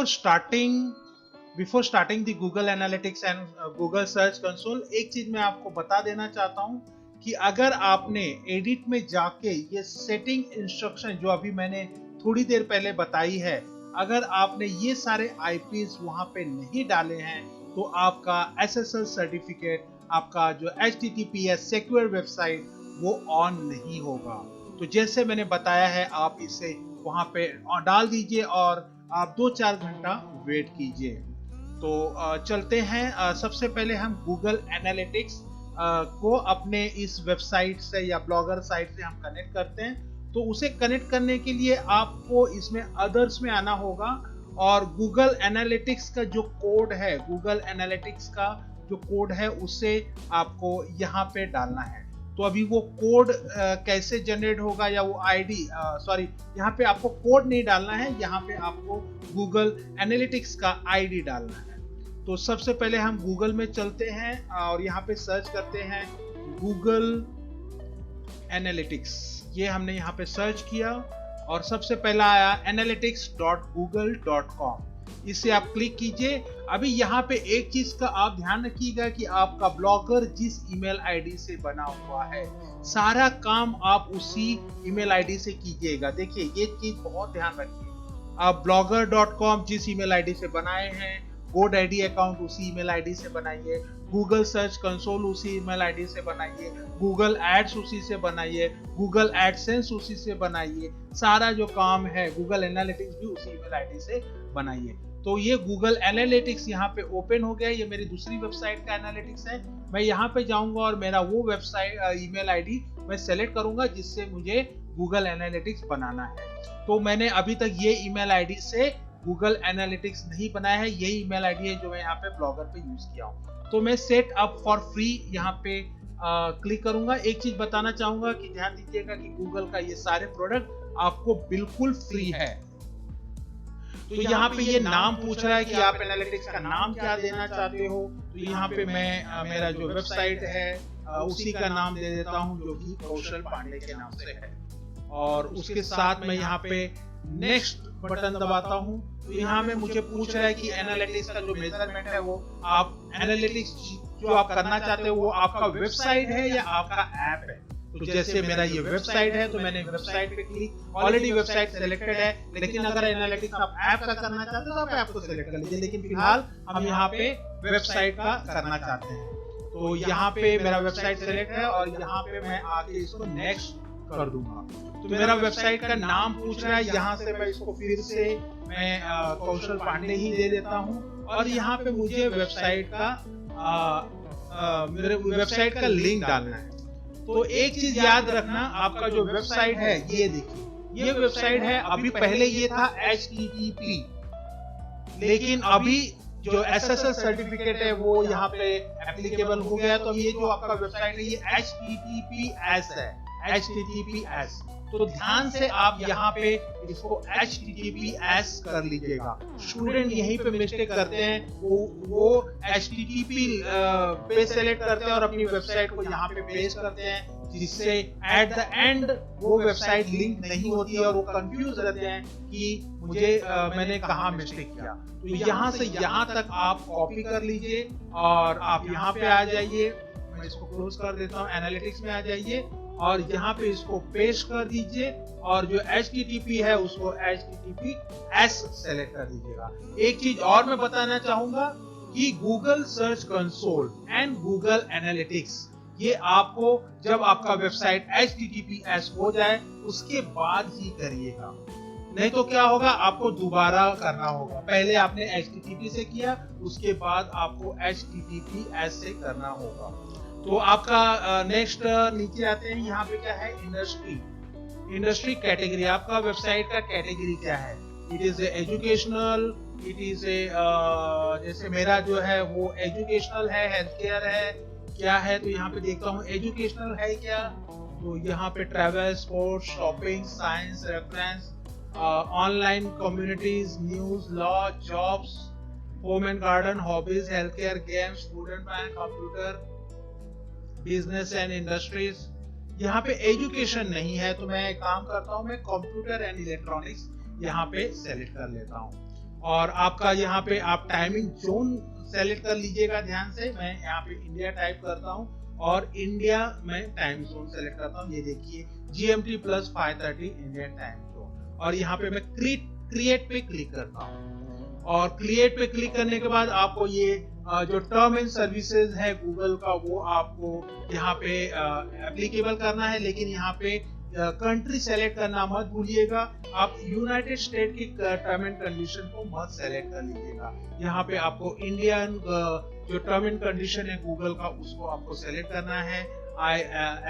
Before starting the Google analytics and Google search console, एक चीज मैं आपको बता देना चाहता हूं कि अगर आपने एडिट में जाके ये सेटिंग इंस्ट्रक्शन जो अभी मैंने थोड़ी देर पहले बताई है, अगर आपने ये सारे आईपीज वहां पे नहीं डाले हैं तो आपका एसएसएल सर्टिफिकेट, आपका जो HTTPS सिक्योर वेबसाइट वो ऑन नहीं होगा। तो जैसे मैंने बताया है, आप इसे वहां पे डाल दीजिए और आप 2-4 घंटा वेट कीजिए। तो चलते हैं। सबसे पहले हम गूगल एनालिटिक्स को अपने इस वेबसाइट से या ब्लॉगर साइट से हम कनेक्ट करते हैं। तो उसे कनेक्ट करने के लिए आपको इसमें अदर्स में आना होगा और गूगल एनालिटिक्स का जो कोड है, गूगल एनालिटिक्स का जो कोड है उसे आपको यहाँ पे डालना है। तो अभी वो कोड कैसे जनरेट होगा या वो आईडी, सॉरी, यहाँ पे आपको कोड नहीं डालना है, यहाँ पे आपको गूगल एनालिटिक्स का आईडी डालना है। तो सबसे पहले हम गूगल में चलते हैं और यहाँ पे सर्च करते हैं गूगल एनालिटिक्स। ये हमने यहाँ पे सर्च किया और सबसे पहला आया analytics.google.com। इसे आप क्लिक कीजिए। अभी यहाँ पे एक चीज का आप ध्यान रखिएगा कि आपका ब्लॉगर जिस ईमेल आईडी से बना हुआ है, सारा काम आप उसी ईमेल आईडी से कीजिएगा। देखिए, ये चीज बहुत ध्यान रखिए। आप blogger.com जिस ईमेल आईडी से बनाए हैं, GoDaddy अकाउंट उसी ईमेल आईडी से बनाइए, गूगल सर्च कंसोल उसी ईमेल आईडी से बनाइए, गूगल एड्स उसी से बनाइए, गूगल एडसेंस उसी से बनाइए। सारा जो काम है गूगल एनालिटिक्स भी उसी ईमेल आईडी से बनाइए। तो ये गूगल एनालिटिक्स यहाँ पे ओपन हो गया। ये मेरी दूसरी वेबसाइट का एनालिटिक्स है। मैं यहाँ पे जाऊंगा और मेरा वो वेबसाइट ईमेल आईडी मैं सेलेक्ट करूंगा जिससे मुझे गूगल एनालिटिक्स बनाना है। तो मैंने अभी तक ये ईमेल आईडी से गूगल एनालिटिक्स नहीं बनाया है। यही ईमेल आईडी है जो मैं यहाँ पे ब्लॉगर पे यूज किया हूँ। तो मैं सेट अप फॉर फ्री यहाँ पे क्लिक करूंगा। एक चीज बताना चाहूंगा कि ध्यान दीजिएगा कि गूगल का ये सारे प्रोडक्ट आपको बिल्कुल फ्री है। तो यहाँ पे ये नाम पूछ रहा है कि आप एनालिटिक्स का नाम क्या देना चाहते हो। तो यहाँ पे मैं मेरा जो वेबसाइट है उसी का नाम दे देता हूँ, जो कि कौशल पांडे के नाम से है। और उसके साथ मैं यहाँ पे नेक्स्ट बटन दबाता हूँ। तो यहाँ में मुझे पूछ रहा है कि एनालिटिक्स का जो मेजरमेंट है वो आप एनालिटिक्स जो आप करना चाहते हो वो आपका वेबसाइट है या आपका ऐप है। तो जैसे मेरा ये वेबसाइट है तो मैंने वेबसाइट पे क्लिक, ऑलरेडी वेबसाइट सेलेक्टेड है। लेकिन अगर एनालिटिक्स आप ऐप का करना चाहते हो तो आप ऐप को सेलेक्ट कर लीजिए। लेकिन फिलहाल हम यहाँ पे वेबसाइट का करना चाहते हैं। तो यहाँ पे मेरा वेबसाइट सेलेक्ट है और यहाँ पे मैं आके इसको नेक्स्ट कर दूंगा। तो मेरा वेबसाइट का नाम पूछ रहा है। यहाँ से मैं इसको फिर से मैं कौशल पांडे ही दे देता हूँ और यहाँ पे मुझे वेबसाइट का मेरे वेबसाइट का लिंक डालना है। तो एक चीज याद रखना, आपका जो वेबसाइट है ये देखिए, ये वेबसाइट है। अभी पहले ये था HTTP, लेकिन अभी जो SSL सर्टिफिकेट है वो यहाँ पे एप्लीकेबल हो गया। तो अब ये जो आपका वेबसाइट है ये HTTPS है, HTTPS। तो ध्यान से आप यहाँ पे इसको HTTPS कर लीजिएगा। स्टूडेंट यहीं पे मिस्टेक करते हैं, वो HTTP पे सेलेक्ट करते हैं और अपनी वेबसाइट को यहाँ पे पेस्ट करते हैं, जिससे एट द एंड वो वेबसाइट लिंक नहीं होती है और वो कंफ्यूज रहते हैं कि मुझे मैंने कहाँ मिस्टेक किया। तो यहाँ से यहाँ तक आप कॉपी कर लीजिए और आप यहाँ पे आ जाइए। मैं इसको क्लोज कर देता हूँ। एनालिटिक्स में आ जाइए और यहाँ पे इसको पेस्ट कर दीजिए और जो HTTP है उसको HTTPS सेलेक्ट कर दीजिएगा। एक चीज और मैं बताना चाहूंगा कि Google search console and Google analytics ये आपको जब आपका वेबसाइट HTTPS हो जाए उसके बाद ही करिएगा, नहीं तो क्या होगा, आपको दोबारा करना होगा। पहले आपने HTTP से किया, उसके बाद आपको HTTPS से करना होगा। तो आपका नेक्स्ट नीचे आते हैं। यहाँ पे क्या है, इंडस्ट्री कैटेगरी। आपका वेबसाइट का कैटेगरी क्या है? It is educational, it is जैसे मेरा जो है वो एजुकेशनल है, हेल्थ केयर है, क्या है। तो यहाँ पे देखता हूँ एजुकेशनल है क्या। तो यहाँ पे travel, sports, shopping, science, reference, online communities, news, law, jobs, home and garden, hobbies, health care, games, food and fine, computer, business and industries. यहाँ पे एजुकेशन नहीं है तो मैं एक काम करता हूँ, मैं कंप्यूटर एंड इलेक्ट्रॉनिक्स यहाँ पे सेलेक्ट कर लेता हूँ और आपका यहाँ पे आप टाइमिंग जोन सेलेक्ट कर लीजिएगा ध्यान से। मैं यहाँ पे इंडिया टाइप करता हूँ और इंडिया में टाइम जोन सेलेक्ट करता हूँ। ये देखिए GMT plus 5:30 Indian time zone. और यहाँ पे मैं क्रिएट पे क्लिक करता हूँ और क्रिएट पे क्लिक करने के बाद आपको ये जो टर्म एंड सर्विसेज है गूगल का वो आपको यहाँ पे एप्लीकेबल करना है। लेकिन यहाँ पे कंट्री सेलेक्ट करना मत भूलिएगा। आप यूनाइटेड स्टेट की टर्म एंड कंडीशन को मत सेलेक्ट कर लीजिएगा। यहाँ पे आपको इंडियन जो टर्म एंड कंडीशन है गूगल का उसको आपको सेलेक्ट करना है, आई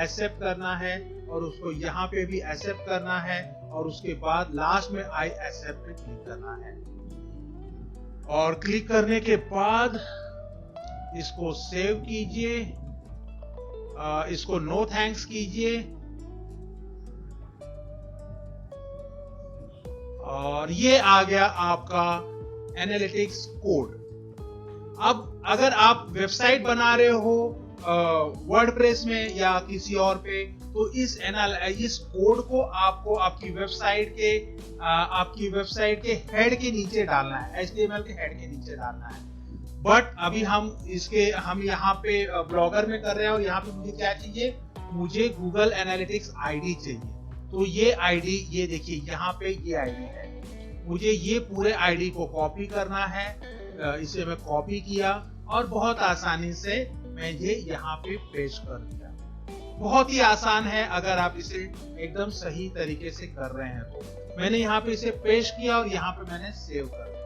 एक्सेप्ट करना है और उसको यहाँ पे भी एक्सेप्ट करना है और उसके बाद लास्ट में आई एक्सेप्ट पे क्लिक करना है। और क्लिक करने के बाद इसको सेव कीजिए, इसको नो थैंक्स कीजिए और ये आ गया आपका एनालिटिक्स कोड। अब अगर आप वेबसाइट बना रहे हो वर्डप्रेस में या किसी और पे, तो इस कोड को आपको आपकी वेबसाइट के हेड के नीचे डालना है, HTML के हेड के नीचे डालना है। बट अभी हम यहाँ पे ब्लॉगर में कर रहे हैं और यहाँ पे मुझे क्या चाहिए, मुझे गूगल एनालिटिक्स आईडी चाहिए। तो ये आईडी, ये देखिए यहाँ पे ये आईडी है, मुझे ये पूरे आईडी को कॉपी करना है। इसे मैं कॉपी किया और बहुत आसानी से मैं ये यहाँ पे पेस्ट कर दिया। बहुत ही आसान है अगर आप इसे एकदम सही तरीके से कर रहे हैं तो। मैंने यहाँ पे इसे पेस्ट किया और यहाँ पे मैंने सेव कर दिया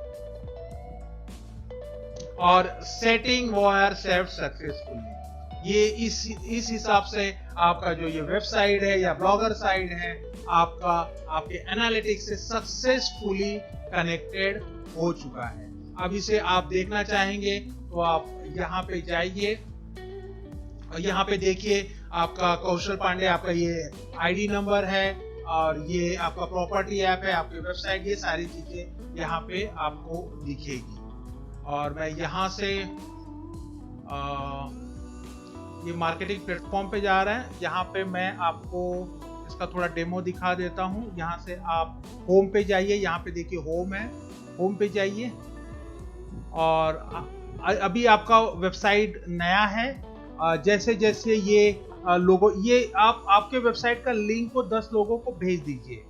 और सेटिंग वायर सेव्ड सक्सेसफुली। ये इस हिसाब से आपका जो ये वेबसाइट है या ब्लॉगर साइट है आपके एनालिटिक्स से सक्सेसफुली कनेक्टेड हो चुका है। अब इसे आप देखना चाहेंगे तो आप यहाँ पे जाइए और यहाँ पे देखिए आपका कौशल पांडे, आपका ये आईडी नंबर है और ये आपका प्रॉपर्टी ऐप है, आपकी वेबसाइट, ये सारी चीजें यहाँ पे आपको दिखेगी। और मैं यहाँ से ये मार्केटिंग प्लेटफॉर्म पे जा रहा है। यहाँ पे मैं आपको इसका थोड़ा डेमो दिखा देता हूँ। यहाँ से आप होम पे जाइए, यहाँ पे देखिए होम है, होम पे जाइए और अभी आपका वेबसाइट नया है। जैसे जैसे ये लोगो, ये आपके वेबसाइट का लिंक को 10 लोगों को भेज दीजिए,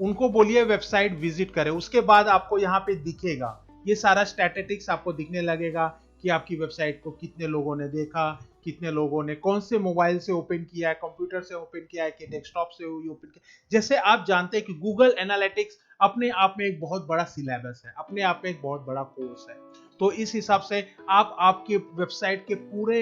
उनको बोलिए वेबसाइट विजिट करें। उसके बाद आपको यहाँ पे दिखेगा ये सारा स्टैटिस्टिक्स आपको दिखने लगेगा कि आपकी वेबसाइट को कितने लोगों ने देखा, कितने लोगों ने कौन से मोबाइल से ओपन किया है, कंप्यूटर से ओपन किया है कि डेस्कटॉप से ओपन किया। जैसे आप जानते हैं कि गूगल एनालिटिक्स अपने आप में एक बहुत बड़ा सिलेबस है, अपने आप में एक बहुत बड़ा कोर्स है। तो इस हिसाब से आप आपके वेबसाइट के पूरे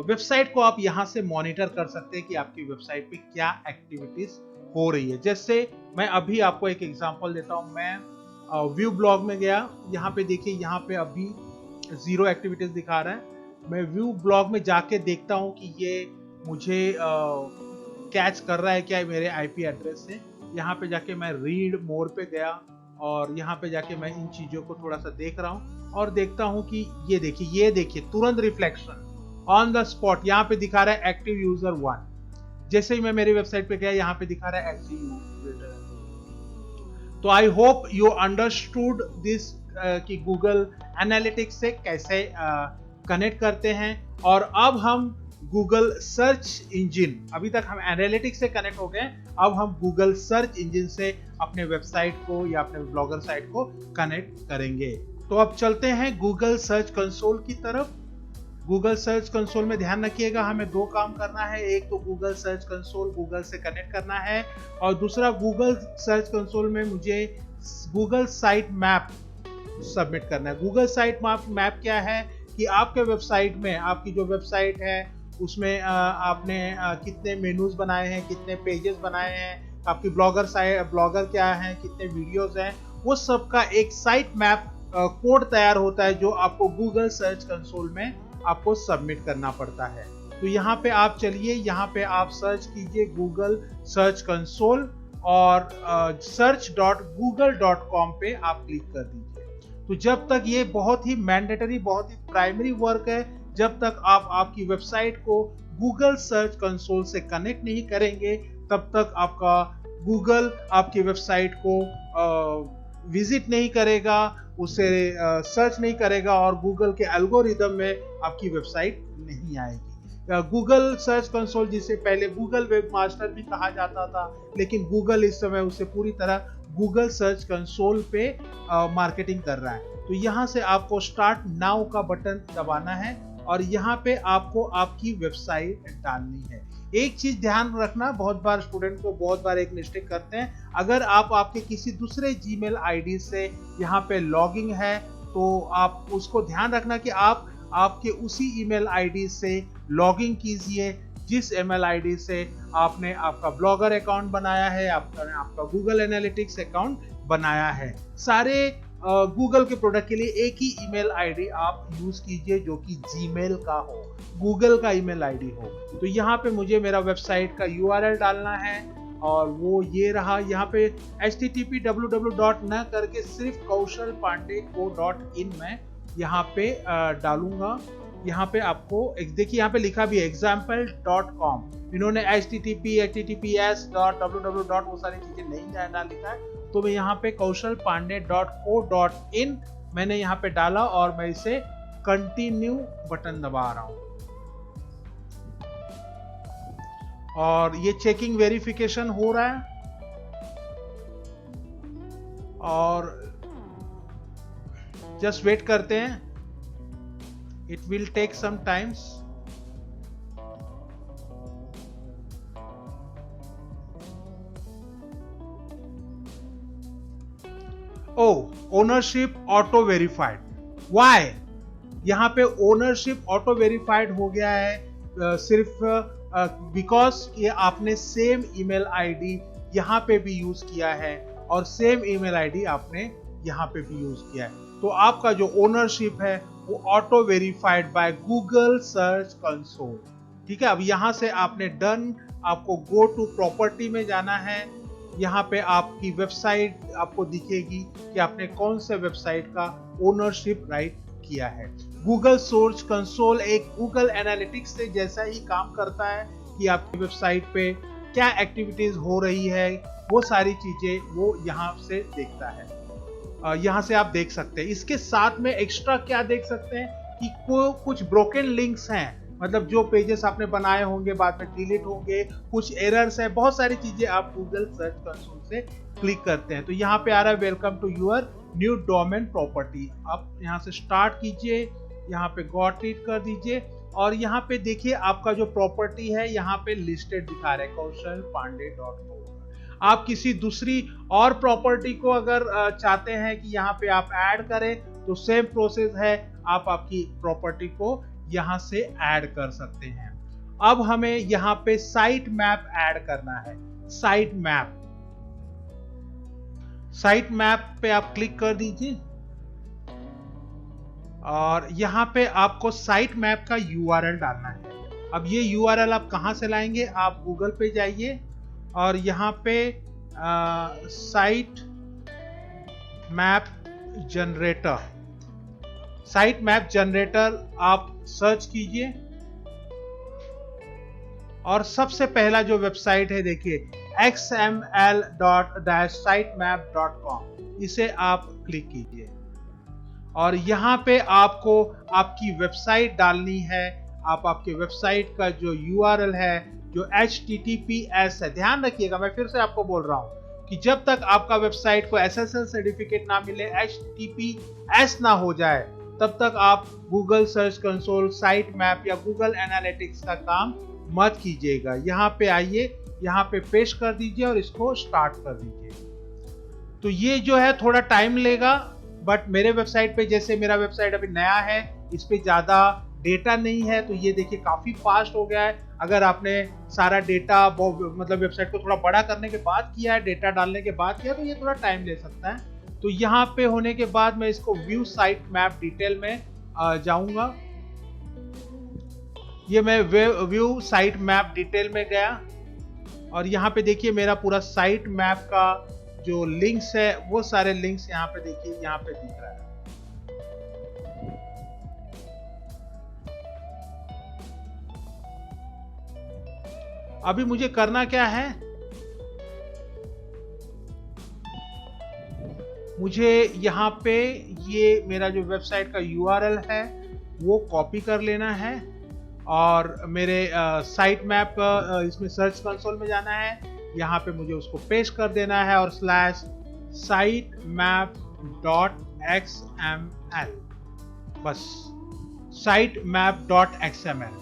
वेबसाइट को आप यहाँ से मॉनिटर कर सकते हैं कि आपकी वेबसाइट पे क्या एक्टिविटीज हो रही है। जैसे मैं अभी आपको एक एग्जांपल देता हूँ। मैं व्यू ब्लॉग में गया, यहाँ पे देखिए, यहाँ पे अभी 0 एक्टिविटीज दिखा रहा है। मैं व्यू ब्लॉग में जाके देखता हूँ कि ये मुझे कैच कर रहा है क्या मेरे आईपी एड्रेस से। यहाँ पे जाके मैं रीड मोर पे गया और यहाँ पे जाके मैं इन चीजों को थोड़ा सा देख रहा हूँ और देखता हूँ कि ये देखिए तुरंत रिफ्लेक्शन ऑन द स्पॉट यहाँ पे दिखा रहा है एक्टिव यूजर 1। जैसे ही मैं मेरी वेबसाइट पे गया, यहाँ पे दिखा रहा है एक्टिव यूजर। तो I hope you understood this कि गूगल एनालिटिक्स से कैसे कनेक्ट करते हैं। और अब हम गूगल सर्च इंजन, अभी तक हम एनालिटिक्स से कनेक्ट हो गए, अब हम गूगल सर्च इंजन से अपने वेबसाइट को या अपने ब्लॉगर साइट को कनेक्ट करेंगे। तो अब चलते हैं गूगल सर्च कंसोल की तरफ। गूगल सर्च कंसोल में ध्यान रखिएगा, हमें 2 काम करना है। एक तो गूगल सर्च कंसोल गूगल से कनेक्ट करना है और दूसरा गूगल सर्च कंसोल में मुझे गूगल साइट मैप सबमिट करना है। गूगल साइट मैप क्या है कि आपके वेबसाइट में, आपकी जो वेबसाइट है उसमें आपने कितने मेनूज बनाए हैं, कितने पेजेस बनाए हैं, आपकी ब्लॉगर क्या है, कितने वीडियोस हैं, वो सब का एक साइट मैप कोड तैयार होता है जो आपको गूगल सर्च कंसोल में आपको सबमिट करना पड़ता है। तो यहाँ पे आप चलिए, यहाँ पे आप सर्च कीजिए गूगल सर्च कंसोल और search.google.com पे आप क्लिक कर दीजिए। तो जब तक ये बहुत ही मैंडेटरी, बहुत ही प्राइमरी वर्क है, जब तक आप आपकी वेबसाइट को गूगल सर्च कंसोल से कनेक्ट नहीं करेंगे, तब तक आपका गूगल आपकी वेबसाइट को विजिट नहीं करेगा, उसे सर्च नहीं करेगा और गूगल के एल्गोरिदम में आपकी वेबसाइट नहीं आएगी। गूगल सर्च कंसोल, जिसे पहले गूगल वेब मास्टर भी कहा जाता था, लेकिन गूगल इस समय उसे पूरी तरह गूगल सर्च कंसोल पे मार्केटिंग कर रहा है। तो यहाँ से आपको स्टार्ट नाउ का बटन दबाना है और यहाँ पे आपको आपकी वेबसाइट डालनी है। एक चीज ध्यान रखना, बहुत बार स्टूडेंट को बहुत बार एक मिस्टेक करते हैं, अगर आप आपके किसी दूसरे जीमेल आईडी से यहाँ पे लॉगिंग है तो आप उसको ध्यान रखना कि आप आपके उसी ईमेल आईडी से लॉगिन कीजिए जिस ईमेल आईडी से आपने आपका ब्लॉगर अकाउंट बनाया है, आपका गूगल एनालिटिक्स अकाउंट बनाया है। सारे गूगल के प्रोडक्ट के लिए एक ही ईमेल आईडी आप यूज कीजिए जो कि जीमेल का हो, गूगल का ईमेल आईडी हो। तो यहाँ पे मुझे मेरा वेबसाइट का यूआरएल डालना है और वो ये रहा। यहाँ पे http www न करके सिर्फ kaushalpandeko.in में यहाँ पे डालूंगा। यहाँ पे आपको देखिए यहाँ पे लिखा भी है example.com, इन्होंने https वो सारी चीजें नहीं डाल लिखा है, तो मैं यहाँ पे kaushalpande.co.in मैंने यहाँ पे डाला और मैं इसे कंटिन्यू बटन दबा रहा हूँ और ये चेकिंग वेरिफिकेशन हो रहा है और जस्ट वेट करते हैं, it will take some times. Ownership auto verified, why? यहाँ पे ओनरशिप ऑटो वेरीफाइड हो गया है सिर्फ बिकॉज ये आपने सेम ईमेल आईडी यहाँ पे भी यूज किया है और सेम ईमेल आईडी आपने यहाँ पे भी यूज किया है, तो आपका जो ओनरशिप है वो auto verified by Google search console. ठीक है, अब यहाँ से आपने डन, आपको गो टू प्रॉपर्टी में जाना है। यहाँ पे आपकी वेबसाइट आपको दिखेगी कि आपने कौन से वेबसाइट का ओनरशिप राइट किया है। गूगल सर्च कंसोल एक गूगल एनालिटिक्स से जैसा ही काम करता है कि आपकी वेबसाइट पे क्या एक्टिविटीज हो रही है, वो सारी चीजें वो यहाँ से देखता है। यहाँ से आप देख सकते हैं। इसके साथ में एक्स्ट्रा क्या देख सकते हैं कि कुछ ब्रोकन लिंक्स हैं, मतलब जो पेजेस आपने बनाए होंगे बाद में डिलीट होंगे, कुछ एरर्स है, बहुत सारी चीजें आप गूगल सर्च कंसोल से क्लिक करते हैं। तो यहाँ पे आ रहा है welcome to your new domain property. आप यहाँ से स्टार्ट कीजिए, यहाँ पे गॉट इट कर दीजिए और यहाँ पे देखिए आपका जो प्रॉपर्टी है यहाँ पे लिस्टेड दिखा रहा है kaushalpande.co। आप किसी दूसरी और प्रॉपर्टी को अगर चाहते हैं कि यहाँ पे आप ऐड करें तो सेम प्रोसेस है, आप आपकी प्रॉपर्टी को यहाँ से ऐड कर सकते हैं। अब हमें यहाँ पे साइट मैप ऐड करना है। साइट मैप पे आप क्लिक कर दीजिए और यहाँ पे आपको साइट मैप का यूआरएल डालना है। अब ये यूआरएल आप कहाँ से लाएंगे? आप गूगल पे जाइए और यहाँ पे साइट मैप जनरेटर आप सर्च कीजिए और सबसे पहला जो वेबसाइट है देखिए xml.sitemap.com, इसे आप क्लिक कीजिए और यहाँ पे आपको आपकी वेबसाइट डालनी है। आप आपके वेबसाइट का जो यूआरएल है, जो HTTPS है, ध्यान रखिएगा, मैं फिर से आपको बोल रहा हूँ कि जब तक आपका वेबसाइट को SSL सर्टिफिकेट ना मिले, HTTPS ना हो जाए, तब तक आप Google search console, site map या गूगल एनालिटिक्स का काम मत कीजिएगा। यहाँ पे आइए, यहाँ पे पेस्ट कर दीजिए और इसको स्टार्ट कर दीजिए। तो ये जो है थोड़ा टाइम लेगा, बट मेरे वेबसाइट पे, जैसे मेरा वेबसाइट अभी नया है, इस पे ज्यादा डेटा नहीं है, तो ये देखिए काफी फास्ट हो गया है। अगर आपने सारा डेटा मतलब वेबसाइट को थोड़ा बड़ा करने के बाद किया है, डेटा डालने के बाद किया, तो ये थोड़ा टाइम ले सकता है। तो यहाँ पे होने के बाद मैं इसको व्यू साइट मैप डिटेल में जाऊंगा। ये मैं व्यू साइट मैप डिटेल में गया और यहाँ पे देखिए मेरा पूरा साइट मैप का जो लिंक्स है, वो सारे लिंक्स यहाँ पे देखिए, यहाँ पे दिख रहा है। अभी मुझे करना क्या है, मुझे यहाँ पे ये मेरा जो वेबसाइट का यूआरएल है वो कॉपी कर लेना है और मेरे साइट मैप इसमें सर्च कंसोल में जाना है, यहाँ पे मुझे उसको पेस्ट कर देना है और स्लैश sitemap.xml, बस sitemap.xml।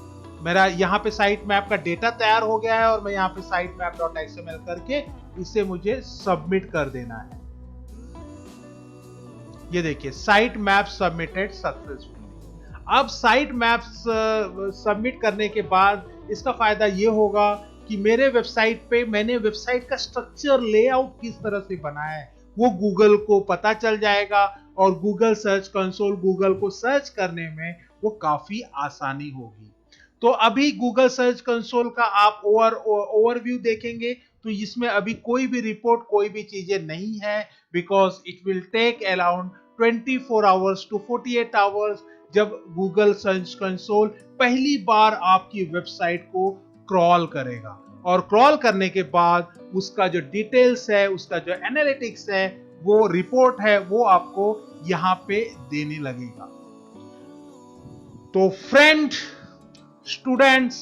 मेरा यहाँ पे साइट मैप का डेटा तैयार हो गया है और मैं यहाँ पे sitemap.xml करके इसे मुझे सबमिट कर देना है। ये देखिए साइट मैप सबमिटेड सक्सेसफुली। अब साइट मैप सबमिट करने के बाद इसका फायदा ये होगा कि मेरे वेबसाइट पे मैंने वेबसाइट का स्ट्रक्चर लेआउट किस तरह से बनाया है वो गूगल को पता चल जाएगा और गूगल सर्च कंसोल गूगल को सर्च करने में वो काफी आसानी होगी। तो अभी गूगल सर्च कंसोल का आप ओवरव्यू देखेंगे तो इसमें अभी कोई भी रिपोर्ट कोई भी चीजें नहीं है, because it will take around 24 hours to 48 hours जब गूगल सर्च कंसोल पहली बार आपकी वेबसाइट को क्रॉल करेगा और क्रॉल करने के बाद उसका जो डिटेल्स है उसका जो एनालिटिक्स है वो रिपोर्ट है वो आपको यहां पे देने लगेगा। तो friend students,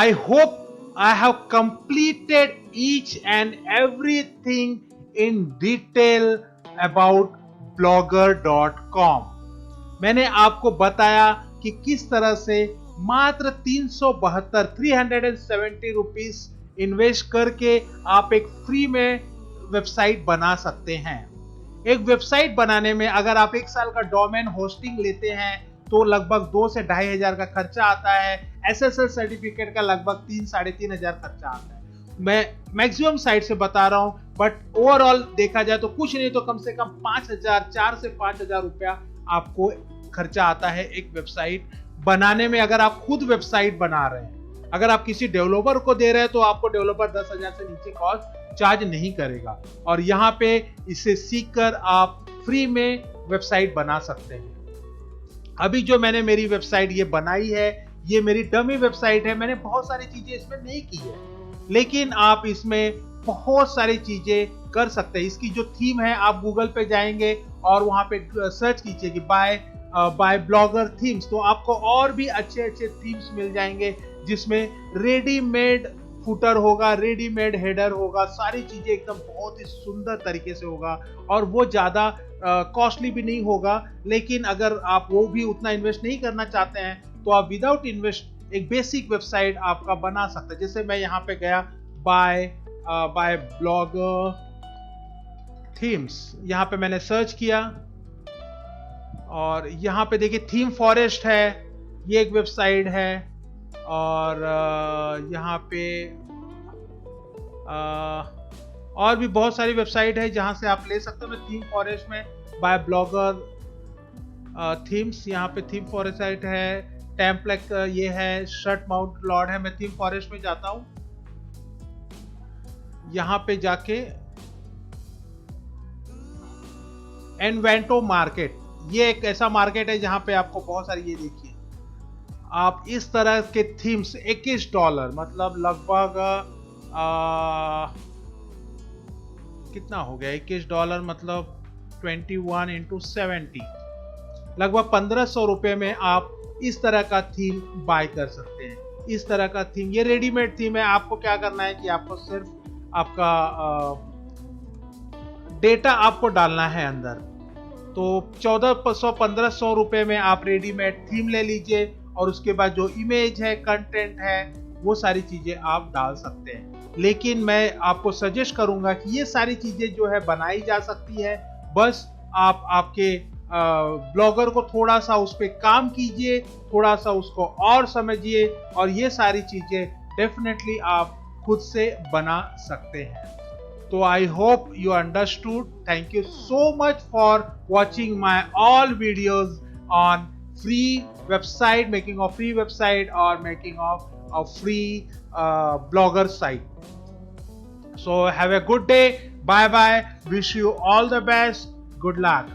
I hope I have completed each and everything in detail about blogger.com। मैंने आपको बताया कि किस तरह से मात्र 370 रुपीस इन्वेस्ट करके आप एक फ्री में वेबसाइट बना सकते हैं। एक वेबसाइट बनाने में अगर आप एक साल का डोमेन होस्टिंग लेते हैं तो लगभग 2 से 2,500 हजार का खर्चा आता है। SSL सर्टिफिकेट का लगभग 3-3.5 हजार खर्चा आता है। मैं मैक्सिमम साइट से बता रहा हूं, बट ओवरऑल देखा जाए तो कुछ नहीं तो कम से कम 4 से 5,000 रुपया आपको खर्चा आता है एक वेबसाइट बनाने में। अगर आप खुद वेबसाइट बना रहे हैं, अगर आप किसी डेवलपर को दे रहे हैं तो आपको डेवलपर 10,000 से नीचे कॉस्ट चार्ज नहीं करेगा और यहाँ पे इसे सीखकर आप फ्री में वेबसाइट बना सकते हैं। अभी जो मैंने मेरी वेबसाइट ये बनाई है ये मेरी डमी वेबसाइट है। मैंने बहुत सारी चीजें इसमें नहीं की है, लेकिन आप इसमें बहुत सारी चीजें कर सकते हैं। इसकी जो थीम है आप गूगल पे जाएंगे और वहां पे सर्च कीजिए कि बाय ब्लॉगर थीम्स, तो आपको और भी अच्छे अच्छे थीम्स मिल जाएंगे जिसमें रेडीमेड फुटर होगा, रेडीमेड हेडर होगा, सारी चीजें एकदम बहुत ही सुंदर तरीके से होगा और वो ज्यादा कॉस्टली भी नहीं होगा। लेकिन अगर आप वो भी उतना इन्वेस्ट नहीं करना चाहते हैं तो आप विदाउट इन्वेस्ट एक बेसिक वेबसाइट आपका बना सकते हैं। जैसे मैं यहाँ पे गया बाय ब्लॉगर थीम्स, यहाँ पे मैंने सर्च किया और यहाँ पे देखिए थीम फॉरेस्ट है, ये एक वेबसाइट है और यहाँ पे और भी बहुत सारी वेबसाइट है जहां से आप ले सकते हो। मैं थीम फॉरेस्ट में बाय ब्लॉगर थीम्स, यहाँ पे थीम फॉरेस्ट है, टेम्पलेट ये है, शर्ट माउंट लॉर्ड है। मैं थीम फॉरेस्ट में जाता हूं, यहाँ पे जाके एनवेंटो मार्केट, ये एक ऐसा मार्केट है जहां पे आपको बहुत सारी, ये देखिए आप इस तरह के थीम्स $21 मतलब लगभग कितना हो गया $21 मतलब 21 into 70 लगभग 1,500 रुपए में आप इस तरह का थीम बाय कर सकते हैं। इस तरह का थीम, ये रेडीमेड थीम है। आपको क्या करना है कि आपको सिर्फ आपका डेटा आपको डालना है अंदर, तो 1,400-1,500 रुपए में आप रेडीमेड थीम ले लीजिए और उसके बाद जो इमेज है, कंटेंट है, वो सारी चीजें आप डाल सकते हैं। लेकिन मैं आपको सजेस्ट करूंगा कि ये सारी चीजें जो है बनाई जा सकती है, बस आप आपके ब्लॉगर को थोड़ा सा उस पर काम कीजिए, थोड़ा सा उसको और समझिए और ये सारी चीजें डेफिनेटली आप खुद से बना सकते हैं। तो I hope you understood. Thank you so much for watching my all videos on free website, making of free website or making of a free blogger site. So have a good day. Bye bye. Wish you all the best. Good luck.